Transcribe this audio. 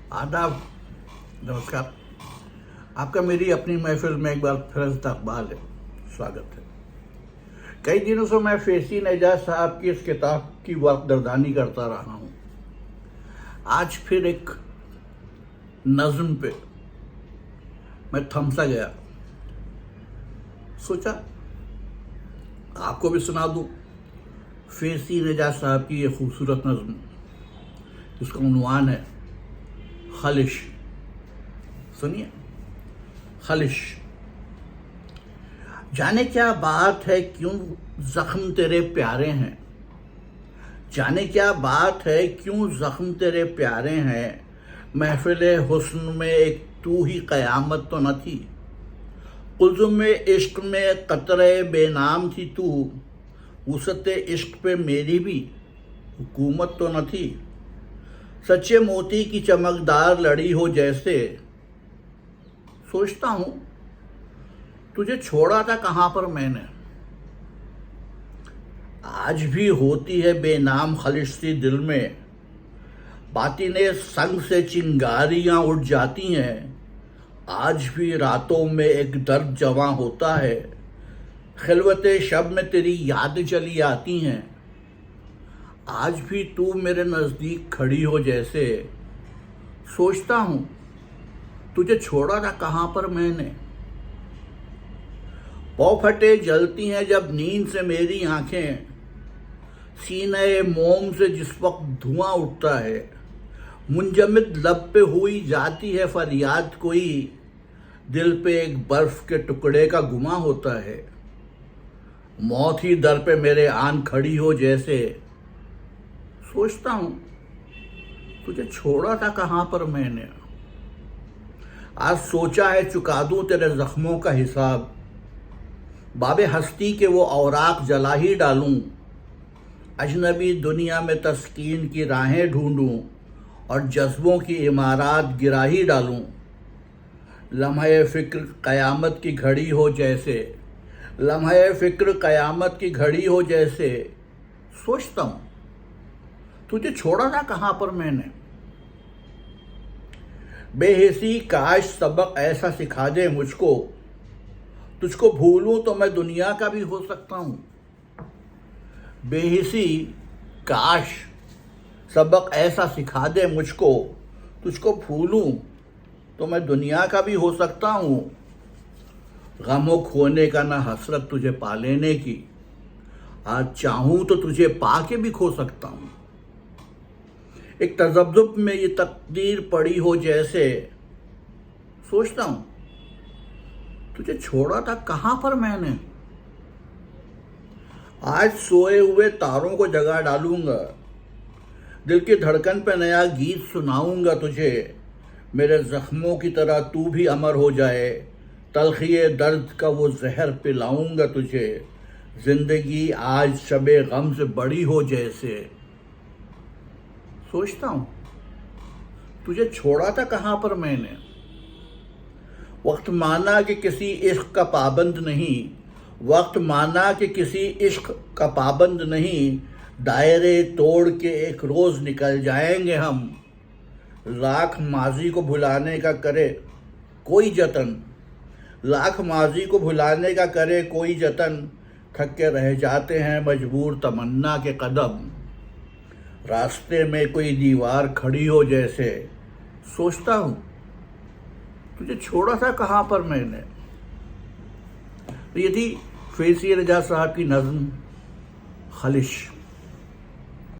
आदाब, नमस्कार। आपका मेरी अपनी महफिल में एक बार फिर इस्तकबाल है, स्वागत है। कई दिनों से मैं फैसी एजाज साहब की इस किताब की वाकदरदानी करता रहा हूँ। आज फिर एक नज़्म पे मैं थमसा गया, सोचा आपको भी सुना दूँ फैसी एजाज साहब की ये खूबसूरत नज़्म। इसका उन्वान है खलिश। सुनिए, खलिश। जाने क्या बात है क्यों जख्म तेरे प्यारे हैं, जाने क्या बात है क्यों जख्म तेरे प्यारे हैं। महफिले हुस्न में एक तू ही क़यामत तो न थी, कुल्ज़ुम इश्क में कतरे बेनाम थी तू। वुसअत इश्क पे मेरी भी हुकूमत तो न थी, सच्चे मोती की चमकदार लड़ी हो जैसे। सोचता हूँ तुझे छोड़ा था कहाँ पर मैंने, आज भी होती है बेनाम खलिश सी दिल में। बातिने संग से चिंगारियाँ उठ जाती हैं, आज भी रातों में एक दर्द जवां होता है। खिलवते शब में तेरी याद चली आती हैं, आज भी तू मेरे नज़दीक खड़ी हो जैसे। सोचता हूँ तुझे छोड़ा था कहाँ पर मैंने। पौ फटे जलती हैं जब नींद से मेरी आंखें, सीने मोम से जिस वक्त धुआं उठता है। मुंजमद लब पे हुई जाती है फरियाद कोई, दिल पे एक बर्फ के टुकड़े का गुमा होता है। मौत ही दर पे मेरे आन खड़ी हो जैसे। सोचता हूँ तुझे छोड़ा था कहाँ पर मैंने। आज सोचा है चुका दूँ तेरे जख्मों का हिसाब, बाबे हस्ती के वो औराक जला ही डालूँ। अजनबी दुनिया में तस्कीन की राहें ढूंढूँ और जज्बों की इमारत गिरा ही डालूँ। लम्हे फ़िक्र क़यामत की घड़ी हो जैसे, लम्हे फ़िक्र क़यामत की घड़ी हो जैसे। सोचता हूँ तुझे छोड़ा था कहाँ पर मैंने। बेहिसी काश सबक ऐसा सिखा दे मुझको, तुझको भूलूं तो मैं दुनिया का भी हो सकता हूँ। बेहिसी काश सबक ऐसा सिखा दे मुझको, तुझको भूलूं तो मैं दुनिया का भी हो सकता हूँ। गमों खोने का ना हसरत तुझे पा लेने की, आज चाहूँ तो तुझे पा के भी खो सकता हूँ। एक तज़ब्ज़ुब में ये तकदीर पड़ी हो जैसे। सोचता हूँ तुझे छोड़ा था कहाँ पर मैंने। आज सोए हुए तारों को जगा डालूंगा, दिल की धड़कन पे नया गीत सुनाऊंगा तुझे। मेरे जख्मों की तरह तू भी अमर हो जाए, तलखिए दर्द का वो जहर पिलाऊंगा तुझे। जिंदगी आज शबे गम से बड़ी हो जैसे। सोचता हूँ तुझे छोड़ा था कहाँ पर मैंने। वक्त माना कि किसी इश्क का पाबंद नहीं, वक्त माना कि किसी इश्क का पाबंद नहीं। दायरे तोड़ के एक रोज़ निकल जाएंगे हम, लाख माजी को भुलाने का करे कोई जतन, लाख माजी को भुलाने का करे कोई जतन। थक के रह जाते हैं मजबूर तमन्ना के कदम, रास्ते में कोई दीवार खड़ी हो जैसे। सोचता हूँ तुझे छोड़ा था कहाँ पर मैंने। ये थी फैसी एजाज साहब की नज़्म खलिश।